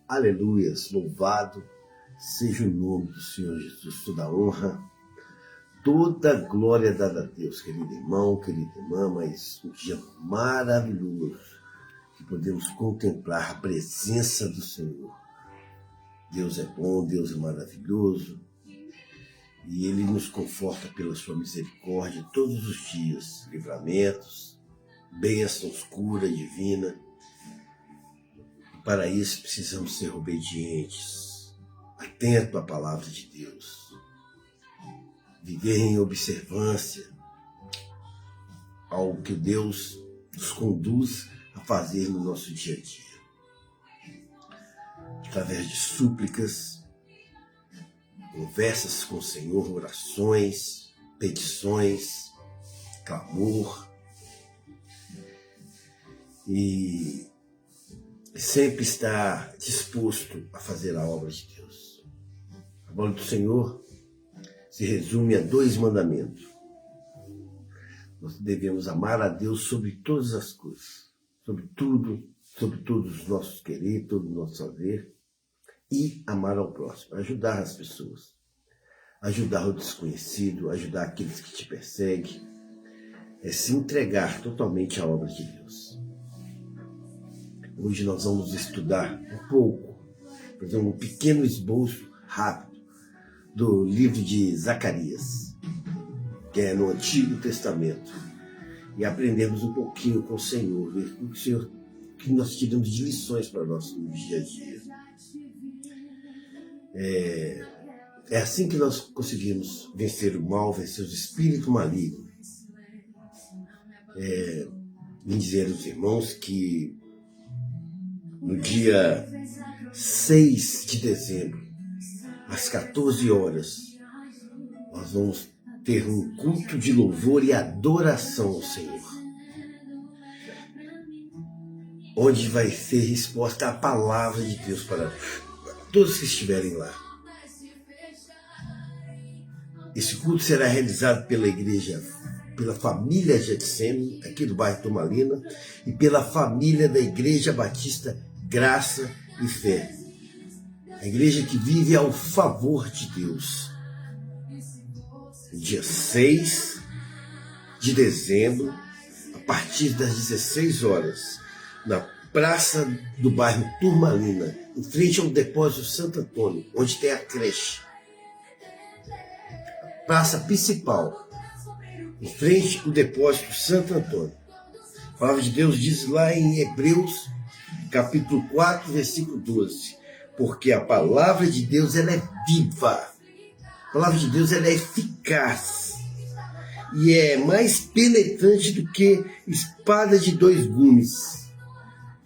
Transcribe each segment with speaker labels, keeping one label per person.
Speaker 1: Aleluias, louvado seja o nome do Senhor Jesus, toda honra, toda glória dada a Deus, querido irmão, querida irmã, mas um dia maravilhoso que podemos contemplar a presença do Senhor. Deus é bom, Deus é maravilhoso e Ele nos conforta pela sua misericórdia todos os dias, livramentos, bênçãos, cura divina. Para isso precisamos ser obedientes, atentos à palavra de Deus, viver em observância ao que Deus nos conduz a fazer no nosso dia a dia. Através de súplicas, conversas com o Senhor, orações, petições, clamor e sempre estar disposto a fazer a obra de Deus. A obra do Senhor se resume a 2 mandamentos. Nós devemos amar a Deus sobre todas as coisas, sobre tudo, sobre todos os nossos querer, todo o nosso saber, e amar ao próximo, ajudar as pessoas, ajudar o desconhecido, ajudar aqueles que te perseguem, é se entregar totalmente à obra de Deus. Hoje nós vamos estudar um pouco, fazer um pequeno esboço rápido do livro de Zacarias, que é no Antigo Testamento, e aprendemos um pouquinho com o Senhor, ver o Senhor, que nós tiramos de lições para nós no dia a dia. É assim que nós conseguimos vencer o mal, vencer os espíritos malignos. Vim dizer aos irmãos que no dia 6 de dezembro, às 14 horas, nós vamos ter um culto de louvor e adoração ao Senhor, onde vai ser resposta a palavra de Deus para todos que estiverem lá. Esse culto será realizado pela igreja, pela família Getsemane, aqui do bairro Turmalina, e pela família da Igreja Batista Graça e Fé. A igreja que vive ao favor de Deus. No dia 6 de dezembro, a partir das 16 horas, na praça do bairro Turmalina, em frente ao depósito Santo Antônio, onde tem a creche. Praça principal, em frente ao depósito Santo Antônio. A palavra de Deus diz lá em Hebreus, capítulo 4, versículo 12, porque a palavra de Deus ela é viva, a palavra de Deus ela é eficaz e é mais penetrante do que espada de 2 gumes.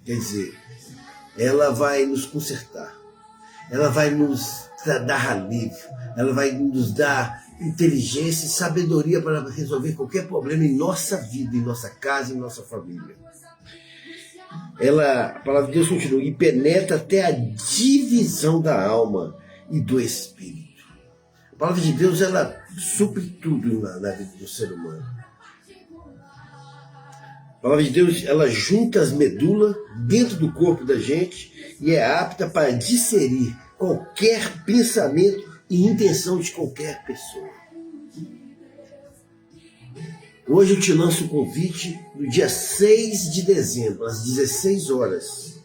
Speaker 1: Quer dizer, ela vai nos consertar, ela vai nos dar alívio, ela vai nos dar inteligência e sabedoria para resolver qualquer problema em nossa vida, em nossa casa, em nossa família. A palavra de Deus continua e penetra até a divisão da alma e do espírito. A palavra de Deus ela supre tudo na vida do ser humano. A palavra de Deus ela junta as medulas dentro do corpo da gente e é apta para discernir qualquer pensamento e intenção de qualquer pessoa. Hoje eu te lanço o convite no dia 6 de dezembro, às 16 horas.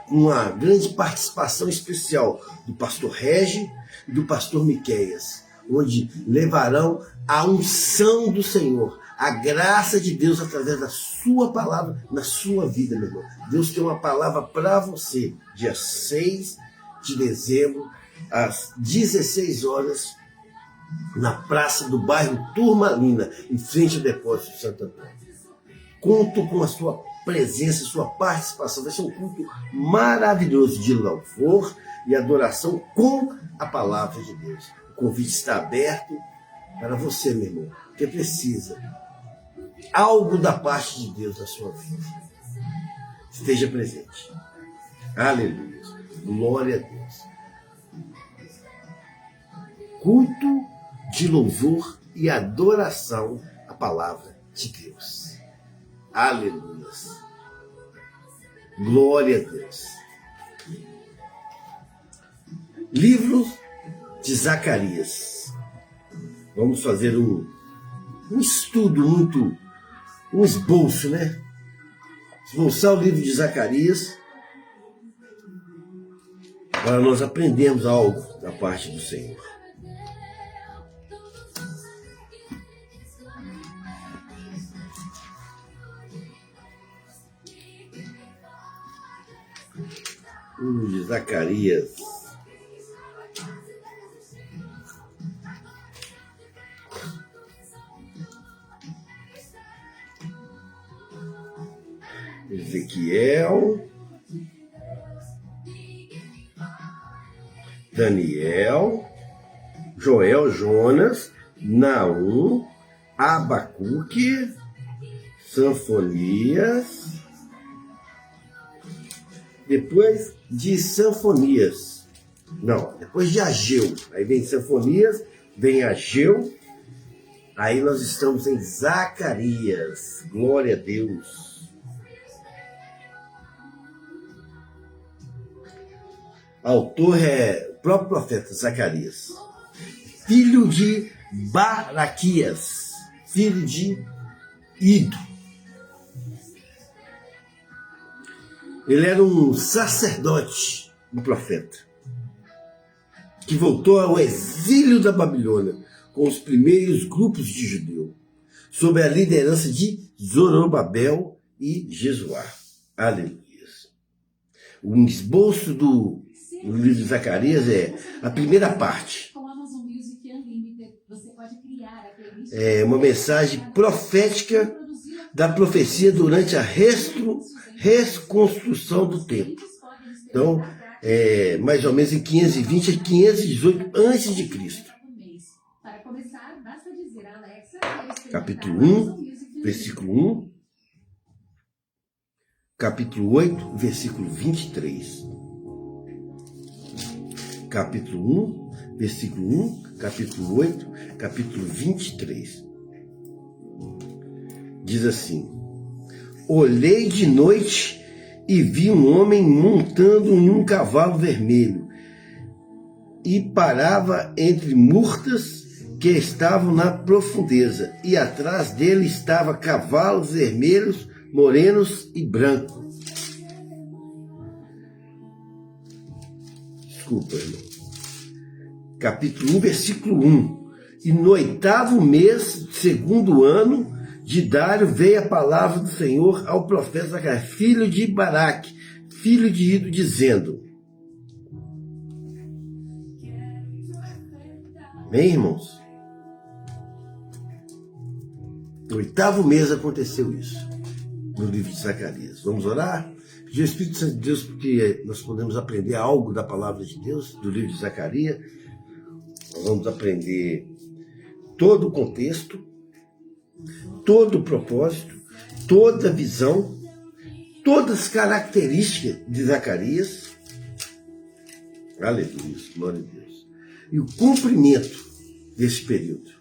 Speaker 1: Uma grande participação especial do pastor Regi e do pastor Miqueias, onde levarão a unção do Senhor, a graça de Deus através da sua palavra na sua vida, meu irmão. Deus tem uma palavra para você, dia 6 de dezembro, às 16 horas, na praça do bairro Turmalina, em frente ao depósito de Santo Antônio. Conto com a sua presença, sua participação. Vai ser um culto maravilhoso de louvor e adoração com a palavra de Deus. O convite está aberto para você, meu irmão, que precisa algo da parte de Deus na sua vida. Esteja presente. Aleluia. Glória a Deus. Culto de louvor e adoração à palavra de Deus. Aleluia. Glória a Deus. Livro de Zacarias. Vamos fazer um estudo um esboço, né? Esboçar o livro de Zacarias para nós aprendermos algo da parte do Senhor. Livro de Zacarias. Ezequiel, Daniel, Joel, Jonas, Naum, Abacuque, Sanfonias. Depois de Sanfonias, não, depois de Ageu, aí vem Sanfonias, vem Ageu, aí nós estamos em Zacarias, glória a Deus. Autor é o próprio profeta Zacarias, filho de Baraquias, filho de Ido. Ele era um sacerdote, um profeta, que voltou ao exílio da Babilônia com os primeiros grupos de judeus, sob a liderança de Zorobabel e Jesuá. Aleluia. O esboço do livro de Zacarias é a primeira parte. É uma mensagem profética da profecia durante a reconstrução do templo. Então, mais ou menos em 520 a 518 a.C. Capítulo 1, versículo 1. Capítulo 8, versículo 23. Capítulo 1, versículo 1, capítulo 8, capítulo 23. Diz assim: olhei de noite e vi um homem montando em um cavalo vermelho e parava entre murtas que estavam na profundeza, e atrás dele estavam cavalos vermelhos, morenos e brancos. Desculpa, irmão. Capítulo 1, versículo 1. E no 8º mês, segundo ano de Dário, veio a palavra do Senhor ao profeta Zacarias, filho de Baraque, filho de Ido, dizendo... Bem, irmãos? No 8º mês aconteceu isso, no livro de Zacarias. Vamos orar? Pedir ao Espírito Santo de Deus, porque nós podemos aprender algo da palavra de Deus, do livro de Zacarias. Nós vamos aprender todo o contexto, todo o propósito, toda a visão, todas as características de Zacarias. Aleluia, glória a Deus. E o cumprimento desse período.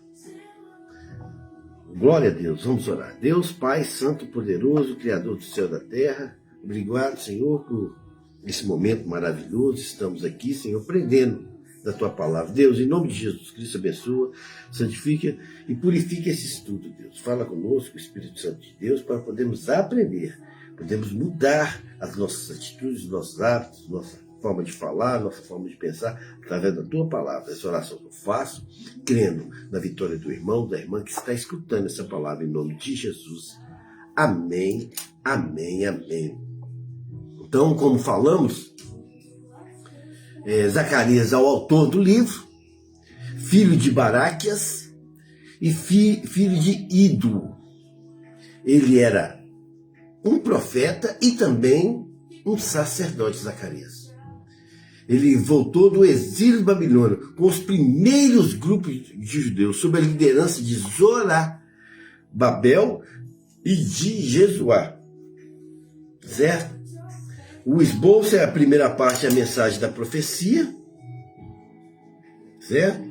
Speaker 1: Glória a Deus, vamos orar. Deus, Pai Santo, Poderoso, Criador do céu e da terra, obrigado, Senhor, por esse momento maravilhoso. Estamos aqui, Senhor, aprendendo da Tua palavra. Deus, em nome de Jesus Cristo, abençoa, santifica e purifica esse estudo, Deus. Fala conosco, Espírito Santo de Deus, para podermos aprender, podemos mudar as nossas atitudes, nossos hábitos, nossa forma de falar, nossa forma de pensar, através da Tua palavra. Essa oração que eu faço, crendo na vitória do irmão, da irmã que está escutando essa palavra, em nome de Jesus. Amém, amém, amém. Então, como falamos, Zacarias é o autor do livro, filho de Baraquias e filho de Ido. Ele era um profeta e também um sacerdote, Zacarias. Ele voltou do exílio babilônico com os primeiros grupos de judeus, sob a liderança de Zorobabel e de Jesuá. Certo? O esboço é a primeira parte, a mensagem da profecia. Certo?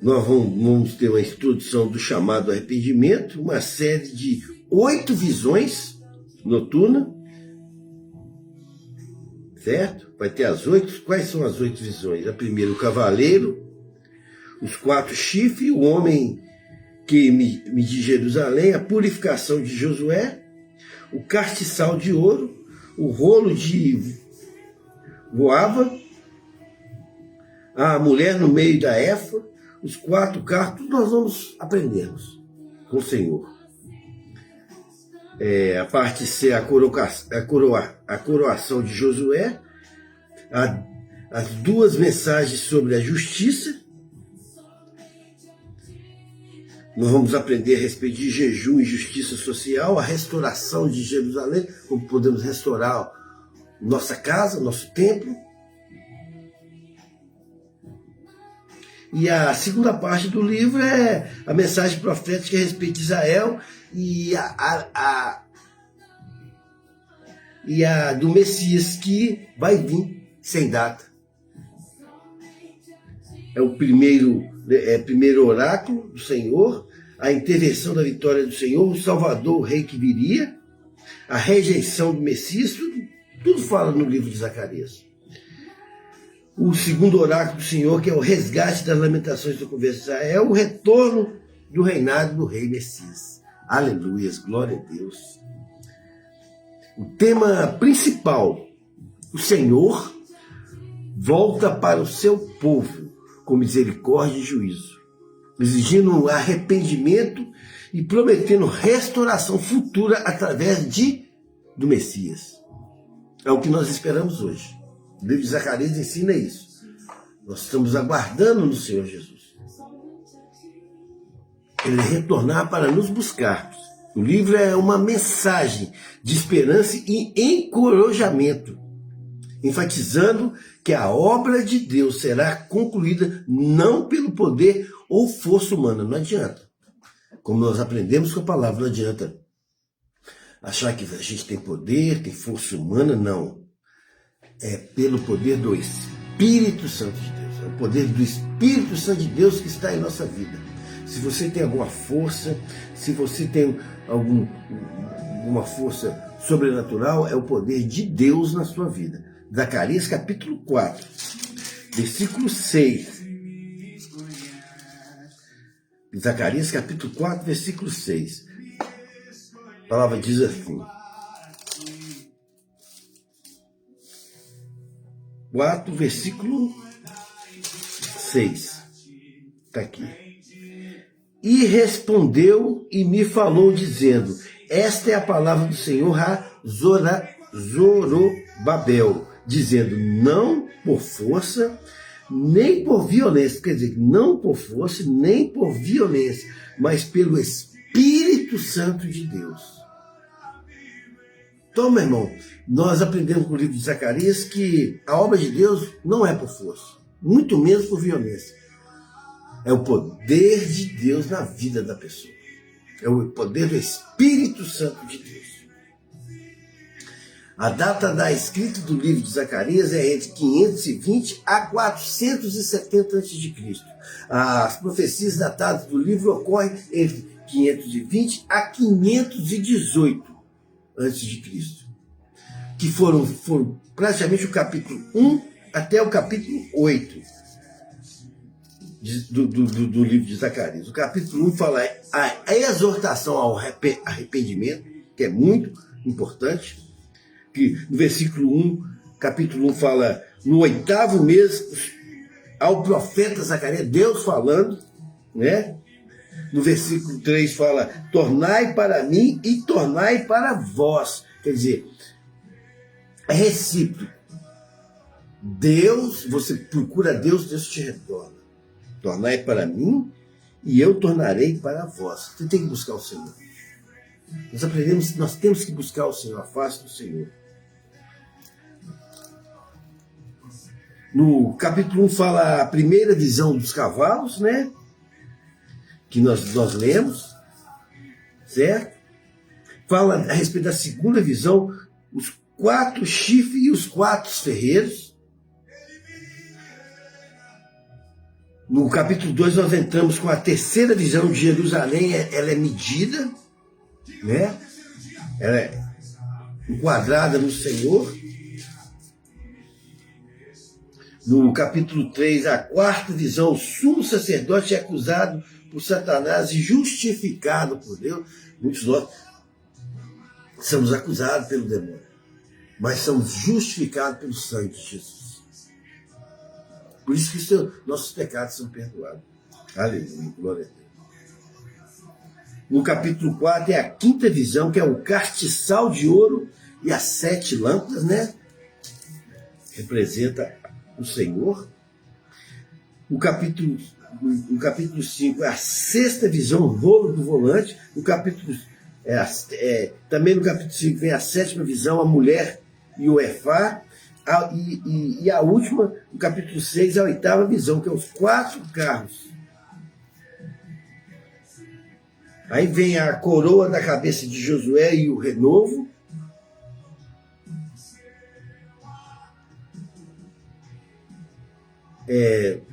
Speaker 1: Nós vamos ter uma introdução do chamado arrependimento, uma série de 8 visões noturnas. certo? Vai ter as 8. Quais são as 8 visões? A primeira, o cavaleiro, os 4 chifres, o homem que de Jerusalém, a purificação de Josué, o castiçal de ouro, o rolo de voava, a mulher no meio da efa, os 4 carros, tudo nós vamos aprendermos com o Senhor. A parte C, a coroação de Josué, as 2 mensagens sobre a justiça. Nós vamos aprender a respeito de jejum e justiça social, a restauração de Jerusalém, como podemos restaurar nossa casa, nosso templo. E a segunda parte do livro é a mensagem profética a respeito de Israel e a do Messias que vai vir sem data. É o primeiro oráculo do Senhor, a intervenção da vitória do Senhor, o Salvador, o Rei que viria, a rejeição do Messias, tudo fala no livro de Zacarias. O segundo oráculo do Senhor, que é o resgate das lamentações do converso de Israel, o retorno do reinado do Rei Messias. Aleluias, glória a Deus. O tema principal, o Senhor volta para o seu povo com misericórdia e juízo, exigindo arrependimento e prometendo restauração futura através do Messias. É o que nós esperamos hoje. O livro de Zacarias ensina isso. Nós estamos aguardando no Senhor Jesus. Ele retornar para nos buscar. O livro é uma mensagem de esperança e encorajamento, enfatizando que a obra de Deus será concluída não pelo poder ou força humana. Não adianta. Como nós aprendemos com a palavra, não adianta achar que a gente tem poder, tem força humana, não. É pelo poder do Espírito Santo de Deus. É o poder do Espírito Santo de Deus que está em nossa vida. Se você tem alguma força, se você tem alguma força sobrenatural, é o poder de Deus na sua vida. Zacarias capítulo 4, versículo 6. Zacarias capítulo 4, versículo 6. A palavra diz assim. 4, versículo 6. Está aqui. E respondeu e me falou, dizendo: esta é a palavra do Senhor a Zorobabel, dizendo: não por força, nem por violência. Quer dizer, não por força, nem por violência, mas pelo Espírito Santo de Deus. Então, meu irmão, nós aprendemos com o livro de Zacarias que a obra de Deus não é por força, muito menos por violência. É o poder de Deus na vida da pessoa. É o poder do Espírito Santo de Deus. A data da escrita do livro de Zacarias é entre 520 a 470 a.C. As profecias datadas do livro ocorrem entre 520 a 518 a.C., que foram praticamente o capítulo 1 até o capítulo 8 do livro de Zacarias. O capítulo 1 fala a exortação ao arrependimento, que é muito importante, que no versículo 1, capítulo 1 fala, no 8º mês, ao profeta Zacarias, Deus falando, né? No versículo 3 fala, tornai para mim e tornai para vós. Quer dizer, é recíproco. Deus, você procura Deus, Deus te retorna. Tornai para mim e eu tornarei para vós. Você tem que buscar o Senhor. Nós aprendemos, nós temos que buscar o Senhor, a face do Senhor. No capítulo 1 fala a primeira visão dos cavalos, né? Que nós lemos, certo? Fala a respeito da segunda visão, os 4 chifres e os 4 ferreiros. No capítulo 2 nós entramos com a terceira visão de Jerusalém, ela é medida, né? Ela é enquadrada no Senhor. No capítulo 3, a quarta visão, o sumo sacerdote é acusado por Satanás e justificado por Deus. Muitos de nós somos acusados pelo demônio, mas somos justificados pelo sangue de Jesus. Por isso que nossos pecados são perdoados. Aleluia, glória a Deus. No capítulo 4 é a quinta visão, que é o castiçal de ouro e as 7 lâmpadas, né? Representa o Senhor. No capítulo 5 é a sexta visão, o rolo do volante. Também no capítulo 5 vem a 7ª visão, a mulher e o efá. E a última, no capítulo 6, é a 8ª visão, que é os 4 carros. Aí vem a coroa da cabeça de Josué e o renovo.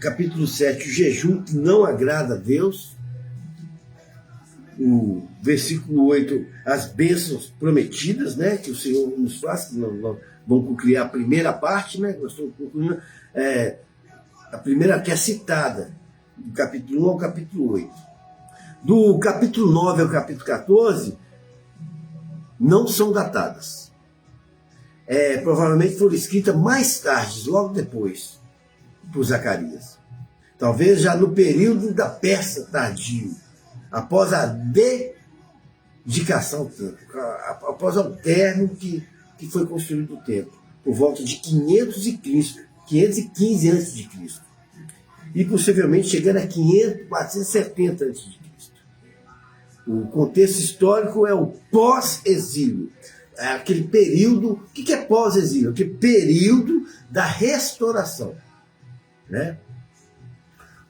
Speaker 1: Capítulo 7, o jejum que não agrada a Deus. O versículo 8, as bênçãos prometidas, né, que o Senhor nos faz, que nós vamos concluir a primeira parte, né, nós estamos concluindo a primeira que é citada, do capítulo 1 ao capítulo 8. Do capítulo 9 ao capítulo 14, não são datadas. Provavelmente foram escritas mais tarde, logo depois, por Zacarias. Talvez já no período da Pérsia tardio, após a dedicação ao templo, após o término que foi construído o templo, por volta de 515 a.C. E possivelmente chegando a 470 a.C. O contexto histórico é o pós-exílio. É aquele período. O que é pós-exílio? Aquele período da restauração. Né?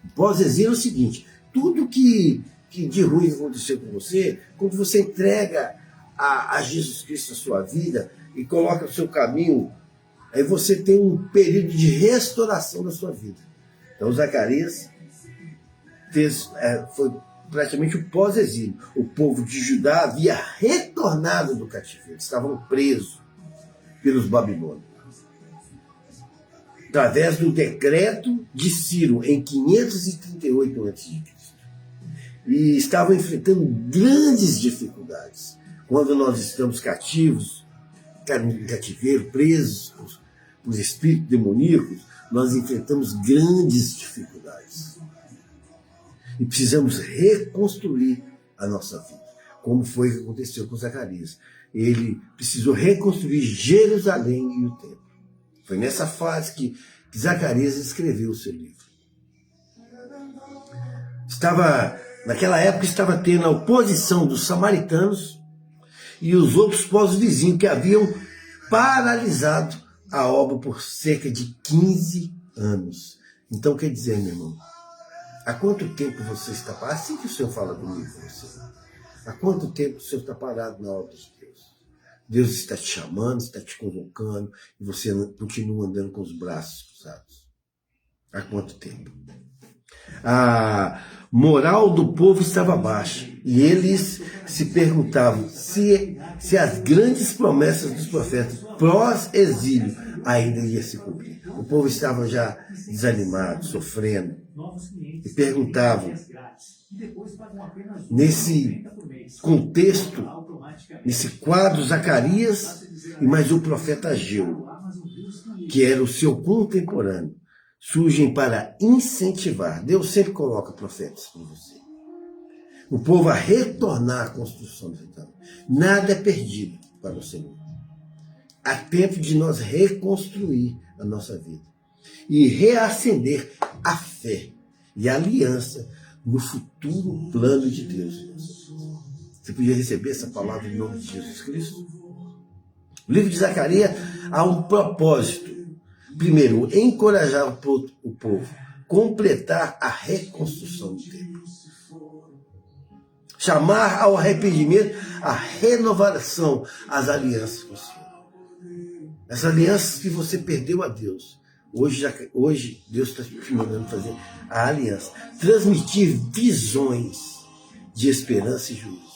Speaker 1: O pós-exílio é o seguinte: tudo que de ruim aconteceu com você, quando você entrega a Jesus Cristo a sua vida e coloca o seu caminho, aí você tem um período de restauração da sua vida. Então Zacarias foi praticamente o pós-exílio. O povo de Judá havia retornado do cativeiro, estavam presos pelos babilônios. Através do decreto de Ciro, em 538 a.C. E estavam enfrentando grandes dificuldades. Quando nós estamos cativos, em cativeiro, presos por espíritos demoníacos, nós enfrentamos grandes dificuldades. E precisamos reconstruir a nossa vida, como foi que aconteceu com Zacarias. Ele precisou reconstruir Jerusalém e o templo. Foi nessa fase que Zacarias escreveu o seu livro. Naquela época estava tendo a oposição dos samaritanos e os outros povos vizinhos que haviam paralisado a obra por cerca de 15 anos. Então quer dizer, meu irmão, há quanto tempo você está parado? Assim que o Senhor fala comigo com você. Há quanto tempo o Senhor está parado na obra de Deus? Deus está te chamando, está te convocando, e você continua andando com os braços cruzados. Há quanto tempo? A moral do povo estava baixa, e eles se perguntavam se as grandes promessas dos profetas pós-exílio ainda iam se cumprir. O povo estava já desanimado, sofrendo, e perguntavam, nesse contexto, nesse quadro, Zacarias e mais o profeta Ageu, que era o seu contemporâneo, surgem para incentivar. Deus sempre coloca profetas para você. O povo a retornar à construção do templo. Nada é perdido para o Senhor. Há tempo de nós reconstruir a nossa vida e reacender a fé e a aliança no futuro plano de Deus. Você podia receber essa palavra em nome de Jesus Cristo? O livro de Zacarias há um propósito. Primeiro, encorajar o povo, completar a reconstrução do templo. Chamar ao arrependimento, a renovação, as alianças com o Senhor. As alianças que você perdeu a Deus. Hoje Deus está te mandando fazer a aliança. Transmitir visões de esperança e juízo.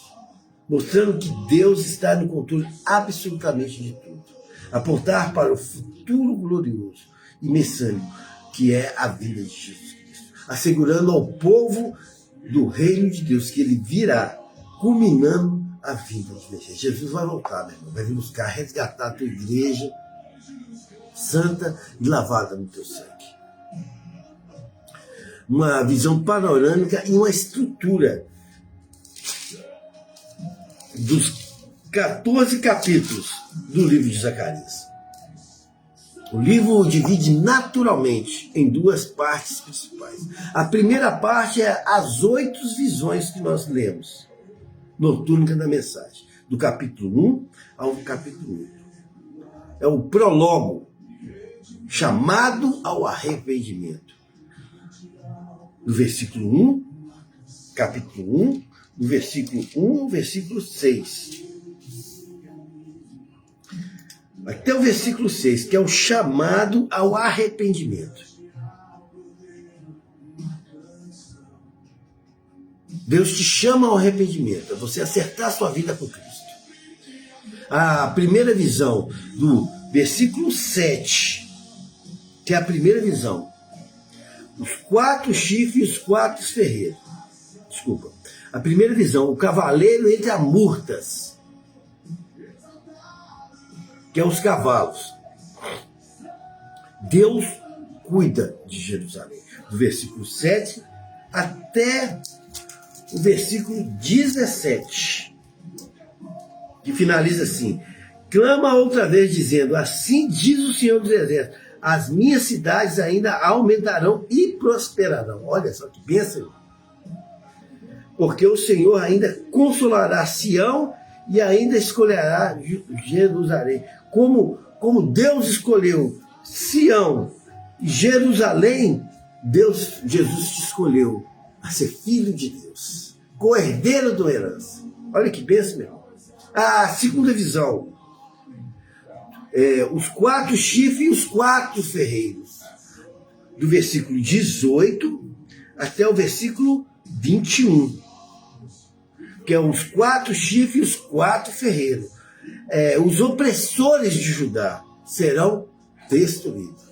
Speaker 1: Mostrando que Deus está no controle absolutamente de tudo. Apontar para o futuro glorioso e messiânico, que é a vinda de Jesus Cristo, assegurando ao povo do reino de Deus que ele virá, culminando a vinda de Messias. Jesus vai voltar, meu irmão, vai vir buscar, resgatar a tua igreja santa e lavada no teu sangue. Uma visão panorâmica e uma estrutura dos 14 capítulos do livro de Zacarias. O livro divide naturalmente em duas partes principais. A primeira parte é as 8 visões que nós lemos, notúrnica da mensagem, do capítulo 1 ao capítulo 8. É o prólogo, chamado ao arrependimento. Do versículo 1, capítulo 1, do versículo 1 ao versículo 6. Até o versículo 6, que é o chamado ao arrependimento. Deus te chama ao arrependimento, a você acertar a sua vida com Cristo. A primeira visão, do versículo 7, que é a primeira visão, os 4 chifres e os 4 ferreiros. Desculpa. A primeira visão, o cavaleiro entre as murtas, que é os cavalos. Deus cuida de Jerusalém. Do versículo 7 até o versículo 17, que finaliza assim: clama outra vez dizendo, assim diz o Senhor dos Exércitos, as minhas cidades ainda aumentarão e prosperarão. Olha só que bênção. Porque o Senhor ainda consolará Sião e ainda escolherá Jerusalém. Como Deus escolheu Sião e Jerusalém, Jesus te escolheu a ser filho de Deus, co-herdeiro da herança. Olha que bênção, meu irmão. A segunda visão, os 4 chifres e os 4 ferreiros, do versículo 18 até o versículo 21, que é os 4 chifres e os 4 ferreiros. Os opressores de Judá serão destruídos.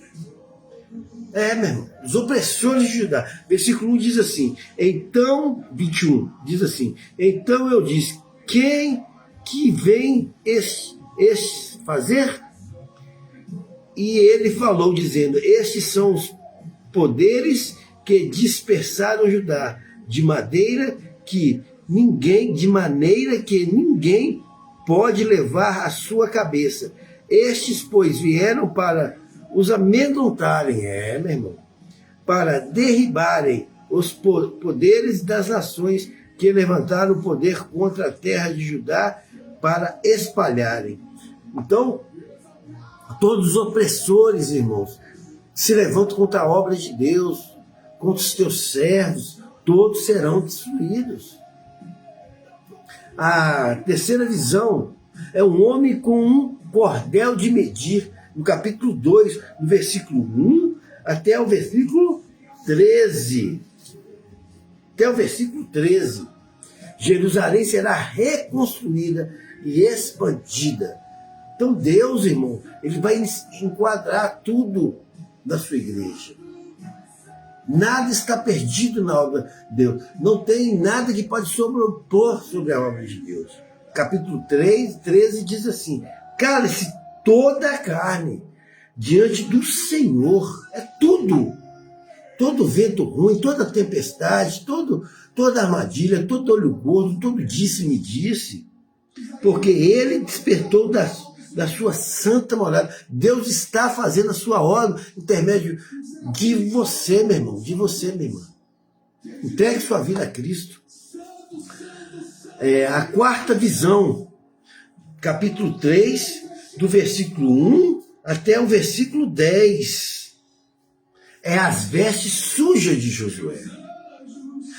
Speaker 1: Meu irmão, os opressores de Judá. Versículo 1 diz assim, então, 21, diz assim, então eu disse, quem que vem fazer? E ele falou, dizendo, estes são os poderes que dispersaram Judá, de maneira que ninguém pode levar a sua cabeça. Estes, pois, vieram para os amedrontarem, meu irmão, para derribarem os poderes das nações que levantaram o poder contra a terra de Judá, para espalharem. Então, todos os opressores, irmãos, se levantam contra a obra de Deus, contra os teus servos, todos serão destruídos. A terceira visão é um homem com um cordel de medir, no capítulo 2, no versículo 1 até o versículo 13. Até o versículo 13. Jerusalém será reconstruída e expandida. Então Deus, irmão, ele vai enquadrar tudo da sua igreja. Nada está perdido na obra de Deus. Não tem nada que pode sobrepor sobre a obra de Deus. Capítulo 13 diz assim, cale-se toda a carne diante do Senhor. É tudo. Todo vento ruim, toda tempestade, toda armadilha, todo olho gordo, todo disse-me disse. Porque ele despertou da sua santa morada. Deus está fazendo a sua obra intermédio de você, meu irmão, de você, minha irmã. Entregue sua vida a Cristo. A quarta visão, capítulo 3, do versículo 1 até o versículo 10. É as vestes sujas de Josué.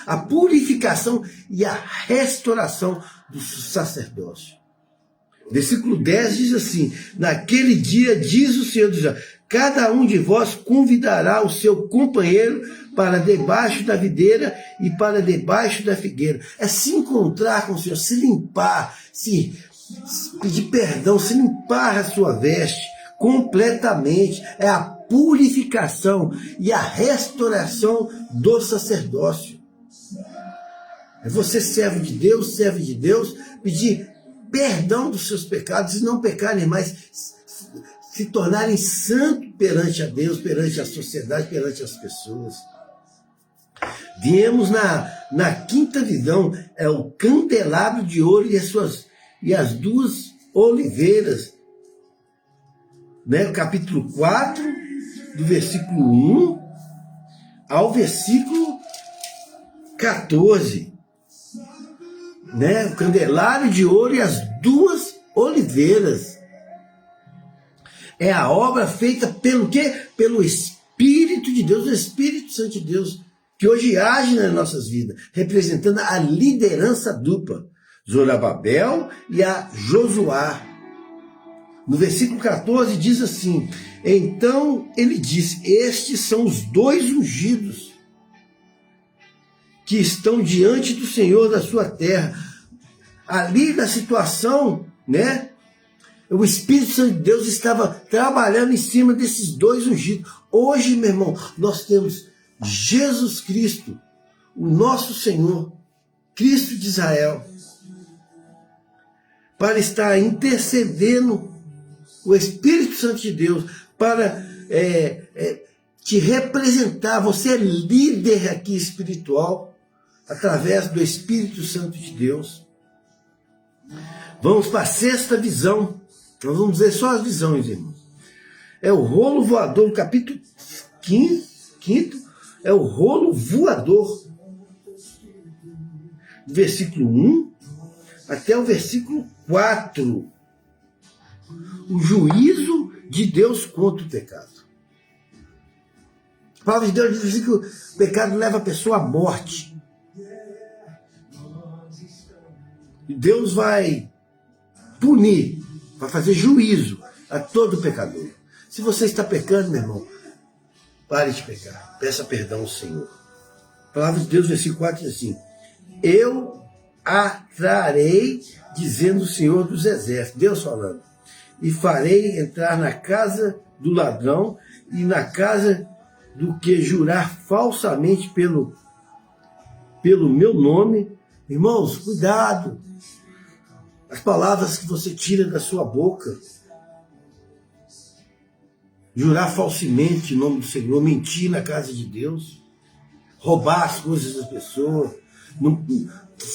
Speaker 1: A purificação e a restauração do sacerdócio. Versículo 10 diz assim, naquele dia diz o Senhor dos Exércitos, cada um de vós convidará o seu companheiro para debaixo da videira e para debaixo da figueira. É se encontrar com o Senhor, se limpar, se pedir perdão, se limpar a sua veste, completamente. É a purificação e a restauração do sacerdócio. É você, servo de Deus, pedir perdão dos seus pecados e não pecarem mais, se tornarem santos perante a Deus, perante a sociedade, perante as pessoas. Viemos na quinta visão, é o candelabro de ouro e as duas oliveiras. Né? O capítulo 4, do versículo 1 ao versículo 14. Né? O candelabro de ouro e as duas oliveiras. É a obra feita pelo quê? Pelo Espírito de Deus, o Espírito Santo de Deus, que hoje age nas nossas vidas, representando a liderança dupla, Zorobabel e a Josuá. No versículo 14 diz assim: então ele disse, estes são os dois ungidos que estão diante do Senhor da sua terra. Ali na situação, né? O Espírito Santo de Deus estava trabalhando em cima desses dois ungidos. Hoje, meu irmão, nós temos Jesus Cristo, o nosso Senhor, Cristo de Israel, para estar intercedendo, o Espírito Santo de Deus, para te representar. Você é líder aqui espiritual, através do Espírito Santo de Deus. Vamos para a sexta visão. Nós vamos ver só as visões, irmãos. É o rolo voador, no capítulo 5, é o rolo voador. Do versículo 1 até o versículo 4. O juízo de Deus contra o pecado. A palavra de Deus diz que o pecado leva a pessoa à morte. E Deus vai punir, vai fazer juízo a todo pecador. Se você está pecando, meu irmão, pare de pecar. Peça perdão ao Senhor. A palavra de Deus, versículo 4, diz assim: eu atrarei, dizendo o Senhor dos Exércitos, Deus falando, e farei entrar na casa do ladrão e na casa do que jurar falsamente pelo meu nome. Irmãos, cuidado. As palavras que você tira da sua boca. Jurar falsamente em nome do Senhor, mentir na casa de Deus, roubar as coisas das pessoas, não,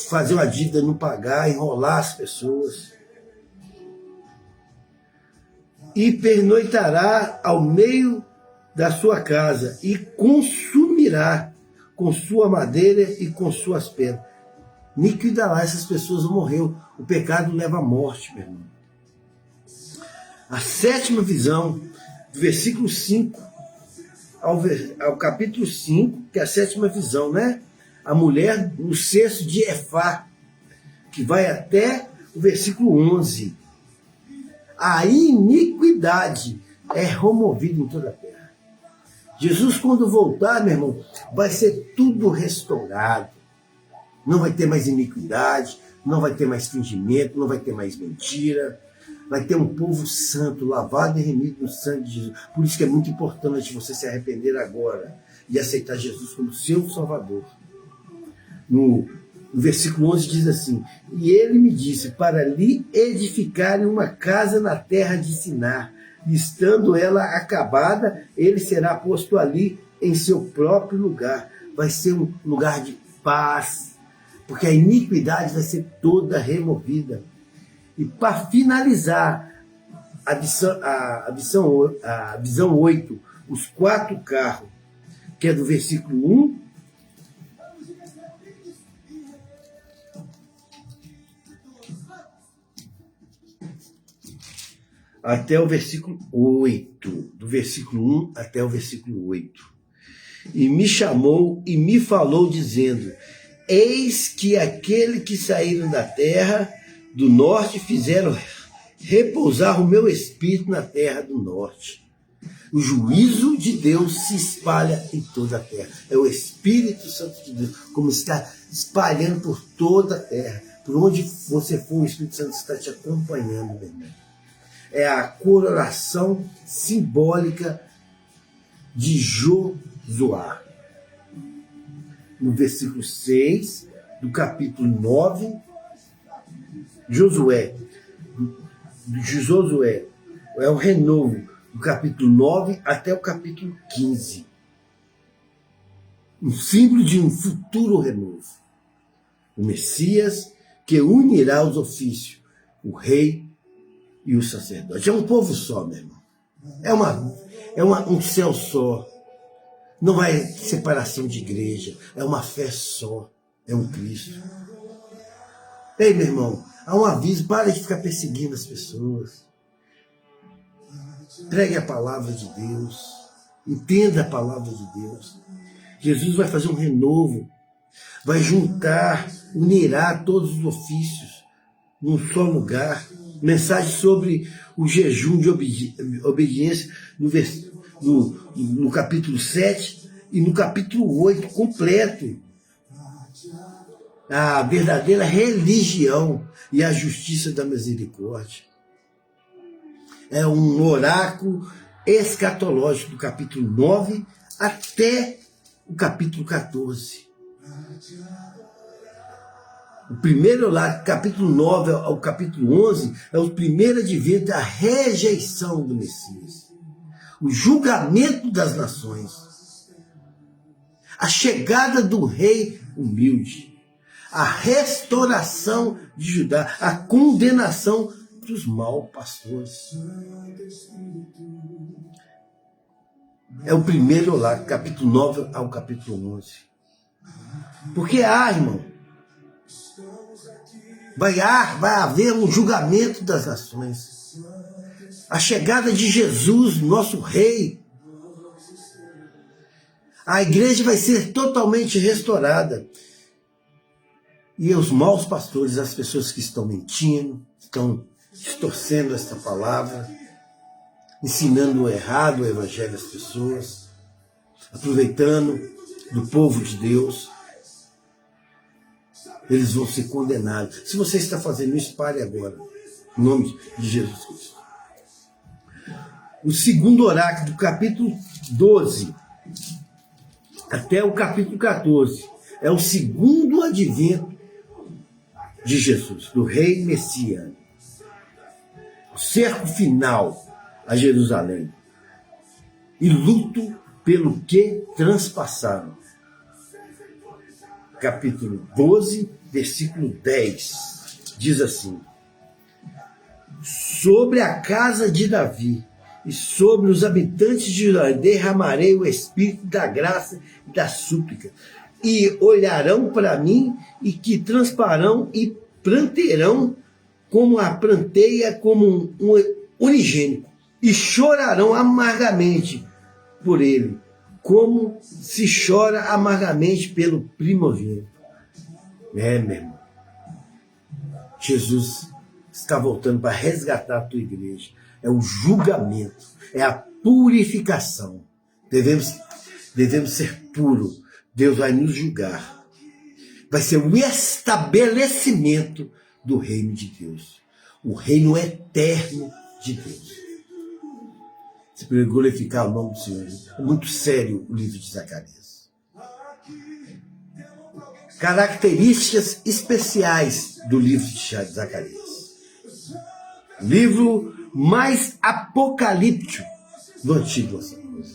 Speaker 1: fazer uma dívida, não pagar, enrolar as pessoas. E pernoitará ao meio da sua casa e consumirá com sua madeira e com suas pedras. Liquidará essas pessoas, morreu. O pecado leva à morte, meu irmão. A sétima visão, do versículo 5 ao capítulo 5, que é a sétima visão, né? A mulher no cesto de Efá, que vai até o versículo 11. A iniquidade é removida em toda a terra. Jesus, quando voltar, meu irmão, vai ser tudo restaurado. Não vai ter mais iniquidade, não vai ter mais fingimento, não vai ter mais mentira. Vai ter um povo santo, lavado e remido no sangue de Jesus. Por isso que é muito importante você se arrepender agora e aceitar Jesus como seu Salvador. No versículo 11 diz assim: e ele me disse, para lhe edificarem uma casa na terra de Sinar, e estando ela acabada, ele será posto ali em seu próprio lugar. Vai ser um lugar de paz, porque a iniquidade vai ser toda removida. E para finalizar a visão 8, os 4 carros, que é do versículo 1 até o versículo 8, do versículo 1 até o versículo 8. E me chamou e me falou, dizendo: eis que aquele que saíram da terra do norte fizeram repousar o meu espírito na terra do norte. O juízo de Deus se espalha em toda a terra. É o Espírito Santo de Deus, como está espalhando por toda a terra. Por onde você for, o Espírito Santo está te acompanhando, meu irmão. é a coroação simbólica de Josué. No versículo 6 do capítulo 9, Josué é o renovo do capítulo 9 até o capítulo 15. Um símbolo de um futuro renovo. O Messias que unirá os ofícios, o rei e o sacerdote. É um povo só, meu irmão. É um céu só. Não é separação de igreja. É uma fé só. É um Cristo. Ei, meu irmão, há um aviso. Pare de ficar perseguindo as pessoas. Pregue a palavra de Deus. Entenda a palavra de Deus. Jesus vai fazer um renovo. Vai juntar, unirá todos os ofícios num só lugar. Mensagem sobre o jejum de obediência no capítulo 7 e no capítulo 8, completo. A verdadeira religião e a justiça da misericórdia. É um oráculo escatológico do capítulo 9 até o capítulo 14. O primeiro lá, capítulo 9 ao capítulo 11, é o primeiro advento da rejeição do Messias. O julgamento das nações. A chegada do rei humilde. A restauração de Judá. A condenação dos maus pastores. É o primeiro lá, capítulo 9 ao capítulo 11. Porque irmão, vai haver um julgamento das nações. A chegada de Jesus, nosso rei. A igreja vai ser totalmente restaurada. E os maus pastores, as pessoas que estão mentindo, estão distorcendo esta palavra, ensinando o errado, o evangelho às pessoas, aproveitando do povo de Deus, eles vão ser condenados. Se você está fazendo isso, pare agora, em nome de Jesus Cristo. O segundo oráculo, do capítulo 12 até o capítulo 14, é o segundo advento de Jesus, do rei Messias. O cerco final a Jerusalém. E luto pelo que transpassaram. Capítulo 12, versículo 10. Diz assim: sobre a casa de Davi e sobre os habitantes de Judá derramarei o espírito da graça e da súplica. E olharão para mim e que transparão e prantearão como a pranteia como um unigênico. E chorarão amargamente por ele, como se chora amargamente pelo primogênito. Meu irmão, Jesus está voltando para resgatar a tua igreja. É o julgamento, é a purificação. Devemos ser puros. Deus vai nos julgar. Vai ser o estabelecimento do reino de Deus. O reino eterno de Deus. Se para glorificar o nome do Senhor. É muito sério o livro de Zacarias. Características especiais do livro de Zacarias. Livro mais apocalíptico do Antigo Testamento.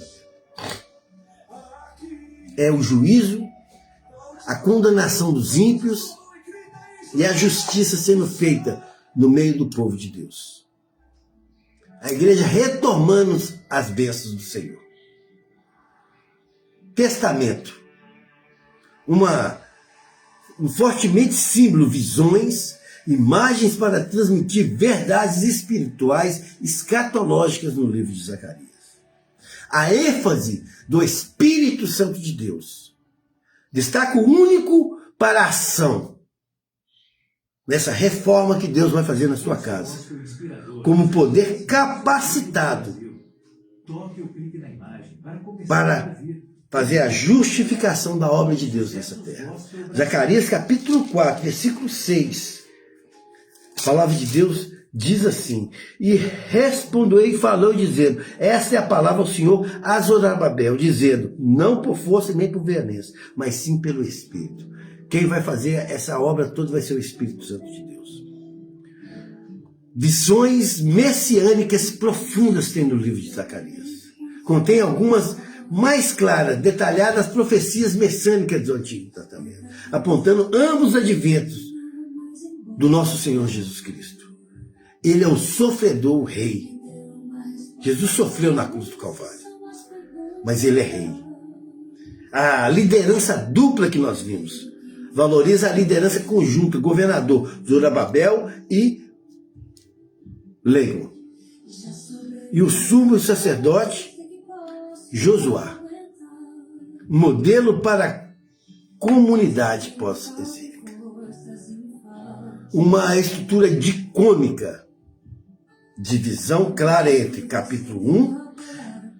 Speaker 1: É o juízo, a condenação dos ímpios e a justiça sendo feita no meio do povo de Deus. A igreja retomando as bênçãos do Senhor. Testamento. Um fortemente símbolo, visões, imagens para transmitir verdades espirituais escatológicas no livro de Zacarias. A ênfase do Espírito Santo de Deus. Destaque único para a ação. Nessa reforma que Deus vai fazer na sua casa. Como poder capacitado para fazer a justificação da obra de Deus nessa terra. Zacarias capítulo 4, versículo 6. A palavra de Deus diz assim: e respondeu e falou, dizendo, esta é a palavra ao Senhor a Zorobabel, dizendo, não por força nem por violência, mas sim pelo Espírito. Quem vai fazer essa obra toda vai ser o Espírito Santo de Deus. Visões messiânicas profundas tem no livro de Zacarias. Contém algumas mais claras, detalhadas profecias messiânicas do Antigo Testamento, apontando ambos os adventos do nosso Senhor Jesus Cristo. Ele é o sofredor, o rei. Jesus sofreu na cruz do Calvário, mas ele é rei. A liderança dupla que nós vimos valoriza a liderança conjunta, governador Zorobabel e Leigo, e o sumo sacerdote Josué, modelo para a comunidade pós-exílica. Uma estrutura dicônica, divisão clara entre capítulo 1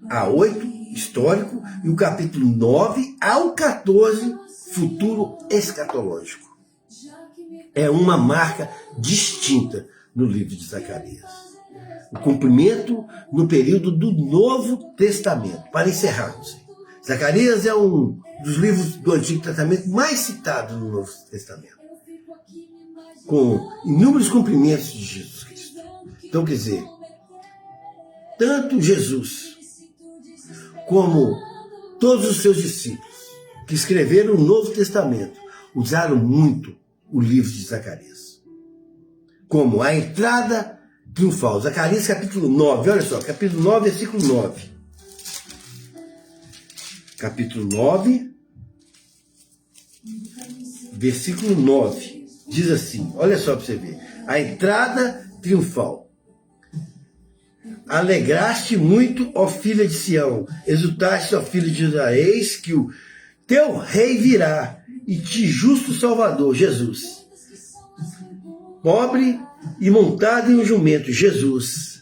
Speaker 1: a 8, histórico, e o capítulo 9 ao 14, futuro escatológico. É uma marca distinta no livro de Zacarias. O cumprimento no período do Novo Testamento. Para encerrarmos, Zacarias é um dos livros do Antigo Testamento mais citados no Novo Testamento, com inúmeros cumprimentos de Jesus Cristo. Então, quer dizer, tanto Jesus como todos os seus discípulos que escreveram o Novo Testamento usaram muito o livro de Zacarias como a entrada triunfal. Zacarias capítulo 9, olha só, capítulo 9, versículo 9. Capítulo 9, versículo 9. Diz assim, olha só para você ver. A entrada triunfal. Alegraste muito, ó filha de Sião, exultaste, ó filho de Israel, eis que o teu rei virá, e te justo Salvador, Jesus. Pobre e montado em um jumento, Jesus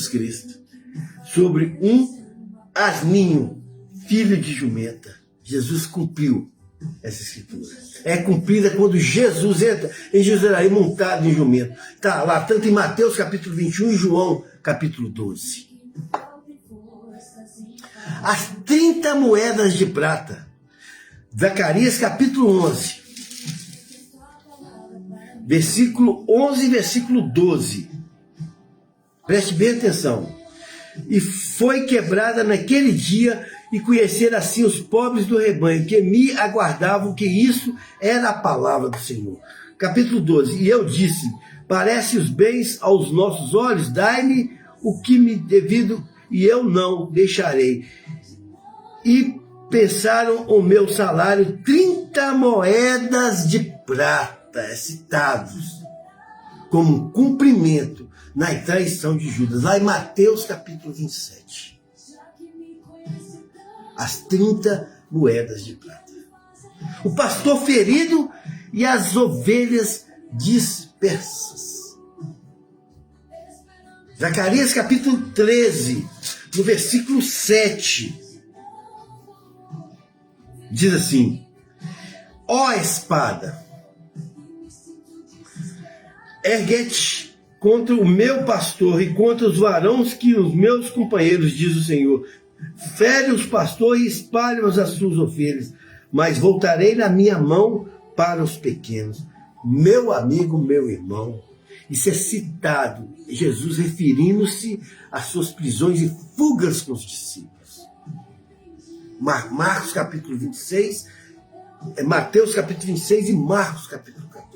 Speaker 1: Cristo, sobre um asninho, filho de jumenta. Jesus cumpriu essa escritura. É cumprida quando Jesus entra em Jerusalém montado em jumento. Está lá, tanto em Mateus capítulo 21 e João capítulo 12. As 30 moedas de prata. Zacarias capítulo 11. Versículo 11 e versículo 12. Preste bem atenção. E foi quebrada naquele dia, e conheceram assim os pobres do rebanho, que me aguardavam, que isso era a palavra do Senhor. Capítulo 12. E eu disse, parece os bens aos nossos olhos, dai-me o que me devido, e eu não deixarei. E pensaram o meu salário 30 moedas de prata. É citados como um cumprimento na traição de Judas, lá em Mateus capítulo 27. As 30 moedas de prata. O pastor ferido e as ovelhas dispersas. Zacarias capítulo 13, no versículo 7. Diz assim, ó espada, ergue-te contra o meu pastor e contra os varões que os meus companheiros, diz o Senhor. Fere os pastores e espalhe-os as suas ovelhas, mas voltarei na minha mão para os pequenos. Meu amigo, meu irmão, isso é citado, Jesus referindo-se às suas prisões e fugas com os discípulos. Marcos capítulo 26, Mateus capítulo 26 e Marcos capítulo 14.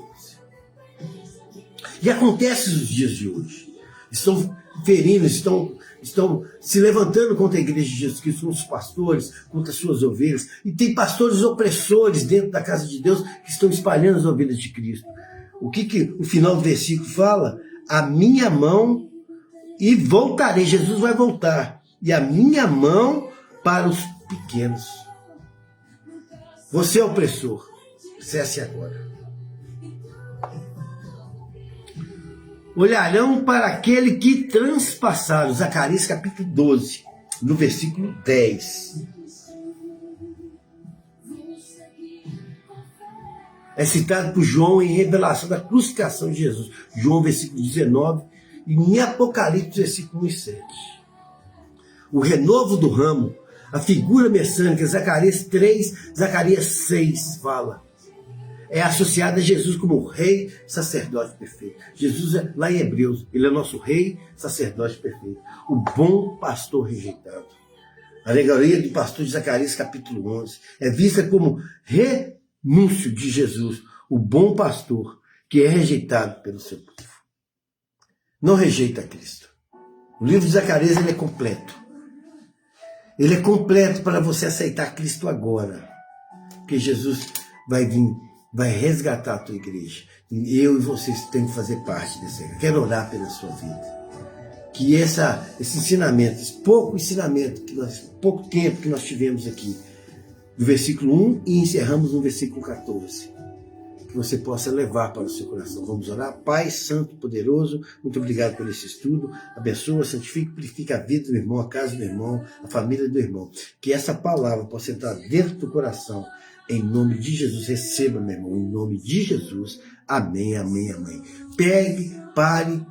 Speaker 1: E acontece nos dias de hoje. Estão ferindo, estão se levantando contra a igreja de Jesus Cristo, contra os pastores, contra as suas ovelhas. E tem pastores opressores dentro da casa de Deus que estão espalhando as ovelhas de Cristo. O que o final do versículo fala? A minha mão e voltarei. Jesus vai voltar. E a minha mão para os pequenos. Você é opressor. Cesse agora. Olharão para aquele que transpassaram. Zacarias capítulo 12, no versículo 10. É citado por João em revelação da crucificação de Jesus. João versículo 19 E em Apocalipse, versículo 1 e 7. O renovo do ramo, a figura messiânica, Zacarias 3, Zacarias 6 fala. É associada a Jesus como rei, sacerdote perfeito. Jesus, lá em Hebreus, ele é nosso rei, sacerdote perfeito. O bom pastor rejeitado. A alegoria do pastor de Zacarias, capítulo 11, é vista como renúncio de Jesus, o bom pastor, que é rejeitado pelo seu povo. Não rejeita Cristo. O livro de Zacarias, ele é completo. Ele é completo para você aceitar Cristo agora. Porque Jesus vai vir, vai resgatar a tua igreja. E eu e vocês têm que fazer parte dessa igreja. Quero orar pela sua vida. Que esse ensinamento, esse pouco ensinamento, pouco tempo que nós tivemos aqui, do versículo 1 e encerramos no versículo 14, que você possa levar para o seu coração. Vamos orar? Pai Santo, poderoso, muito obrigado por esse estudo. Abençoa, santifica, purifica a vida do irmão, a casa do irmão, a família do irmão. Que essa palavra possa entrar dentro do coração. Em nome de Jesus, receba, meu irmão, em nome de Jesus. Amém, amém, amém. Pegue, pare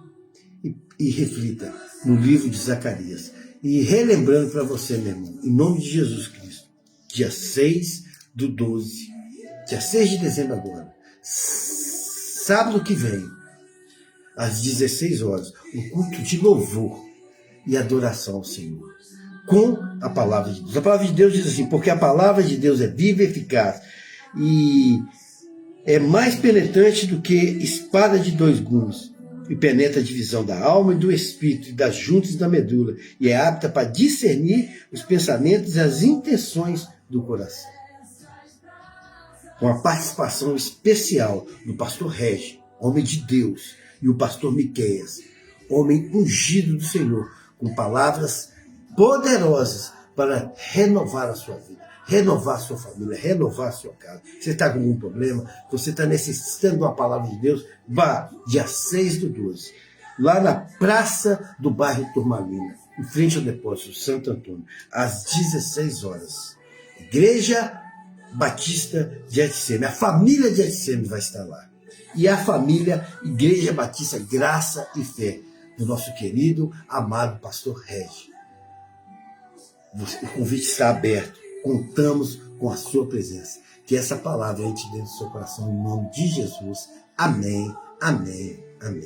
Speaker 1: e reflita no livro de Zacarias. E relembrando para você, meu irmão, em nome de Jesus Cristo, dia 6/12, dia 6 de dezembro agora, sábado que vem, às 16 horas, um culto de louvor e adoração ao Senhor, com a palavra de Deus. A palavra de Deus diz assim, porque a palavra de Deus é viva e eficaz, e é mais penetrante do que espada de 2 gumes, e penetra a divisão da alma e do espírito, e das juntas e da medula, e é apta para discernir os pensamentos e as intenções do coração. Com a participação especial do pastor Regi, homem de Deus, e o pastor Miqueias, homem ungido do Senhor, com palavras poderosas para renovar a sua vida, renovar a sua família, renovar a sua casa. Você está com algum problema? Você está necessitando de uma palavra de Deus? Vá, dia 6/12, lá na praça do bairro Turmalina, em frente ao depósito Santo Antônio, às 16 horas. Igreja Batista de Etseme. A família de Etseme vai estar lá. E a família Igreja Batista Graça e Fé, do nosso querido, amado pastor Regi. O convite está aberto. Contamos com a sua presença. Que essa palavra entre dentro do seu coração, em nome de Jesus. Amém, amém, amém.